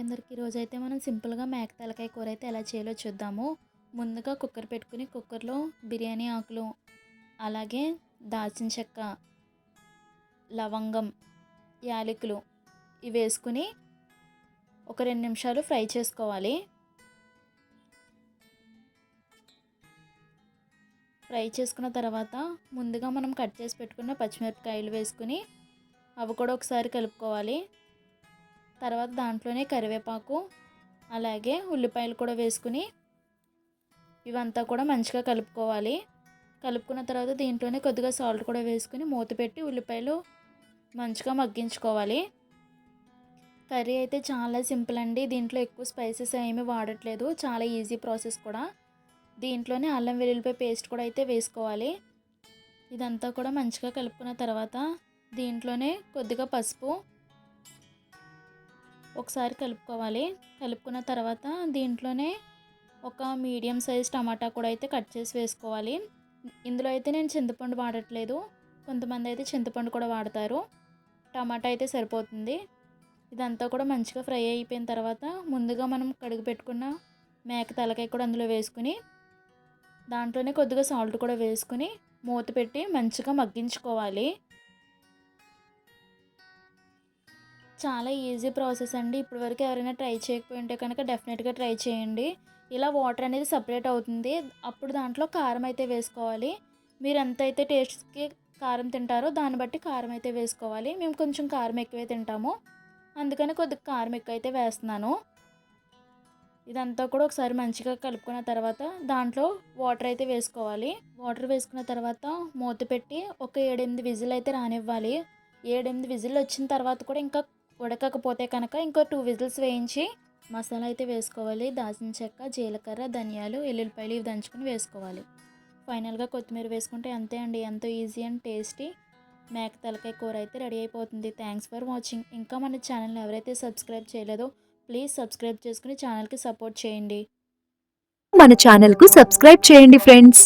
అందరికీ రోజైతే మనం సింపుల్గా మేక తలకాయ కూర అయితే ఎలా చేయాలో చూద్దాము. ముందుగా కుక్కర్ పెట్టుకుని కుక్కర్లో బిర్యానీ ఆకులు, అలాగే దాల్చిన చెక్క, లవంగం, యాలకులు ఇవి వేసుకుని ఒక 2 నిమిషాలు ఫ్రై చేసుకోవాలి. ఫ్రై చేసుకున్న తర్వాత ముందుగా మనం కట్ చేసి పెట్టుకున్న పచ్చిమిరపకాయలు వేసుకుని అవి కూడా ఒకసారి కలుపుకోవాలి. తర్వాత దాంట్లోనే కరివేపాకు, అలాగే ఉల్లిపాయలు కూడా వేసుకుని ఇవంతా కూడా మంచిగా కలుపుకోవాలి. కలుపుకున్న తర్వాత దీంట్లోనే కొద్దిగా సాల్ట్ కూడా వేసుకుని మూత పెట్టి ఉల్లిపాయలు మంచిగా మగ్గించుకోవాలి. కర్రీ అయితే చాలా సింపుల్ అండి. దీంట్లో ఎక్కువ స్పైసెస్ ఏమీ వాడట్లేదు. చాలా ఈజీ ప్రాసెస్ కూడా. దీంట్లోనే అల్లం వెల్లుల్లిపాయ పేస్ట్ కూడా అయితే వేసుకోవాలి. ఇదంతా కూడా మంచిగా కలుపుకున్న తర్వాత దీంట్లోనే కొద్దిగా పసుపు ఒకసారి కలుపుకోవాలి. కలుపుకున్న తర్వాత దీంట్లోనే ఒక మీడియం సైజ్ టమాటా కూడా అయితే కట్ చేసి వేసుకోవాలి. ఇందులో అయితే నేను చింతపండు వాడట్లేదు. కొంతమంది అయితే చింతపండు కూడా వాడతారు. టమాటా అయితే సరిపోతుంది. ఇదంతా కూడా మంచిగా ఫ్రై అయిపోయిన తర్వాత ముందుగా మనం కడిగి పెట్టుకున్న మేక తలకాయ కూడా అందులో వేసుకుని దాంట్లోనే కొద్దిగా సాల్ట్ కూడా వేసుకుని మూత పెట్టి మంచిగా మగ్గించుకోవాలి. చాలా ఈజీ ప్రాసెస్ అండి. ఇప్పటివరకు ఎవరైనా ట్రై చేయకపోయి ఉంటే కనుక డెఫినెట్గా ట్రై చేయండి. ఇలా వాటర్ అనేది సపరేట్ అవుతుంది. అప్పుడు దాంట్లో కారం అయితే వేసుకోవాలి. మీరు ఎంత అయితే టేస్ట్కి కారం తింటారో దాన్ని బట్టి కారం అయితే వేసుకోవాలి. మేము కొంచెం కారం ఎక్కువే తింటాము, అందుకని కొద్దిగా కారం ఎక్కువ అయితే వేస్తున్నాను. ఇదంతా కూడా ఒకసారి మంచిగా కలుపుకున్న తర్వాత దాంట్లో వాటర్ అయితే వేసుకోవాలి. వాటర్ వేసుకున్న తర్వాత మూత పెట్టి ఒక 7-8 విజిల్ అయితే రానివ్వాలి. 7-8 విజిల్ వచ్చిన తర్వాత కూడా ఇంకా ఉడకకపోతే కనుక ఇంకో 2 విజిల్స్ వేయించి మసాలా అయితే వేసుకోవాలి. దాల్చిన చెక్క, జీలకర్ర, ధనియాలు, ఎల్లుల్లిపాయలు ఇవి దంచుకొని వేసుకోవాలి. ఫైనల్గా కొత్తిమీర వేసుకుంటే అంతే అండి. ఎంతో ఈజీ అండ్ టేస్టీ మేక తలకాయ కూర అయితే రెడీ అయిపోతుంది. Thanks for watching. ఇంకా మన ఛానల్ని ఎవరైతే సబ్స్క్రైబ్ చేయలేదో ప్లీజ్ సబ్స్క్రైబ్ చేసుకుని ఛానల్కి సపోర్ట్ చేయండి. మన ఛానల్‌కు సబ్స్క్రైబ్ చేయండి ఫ్రెండ్స్.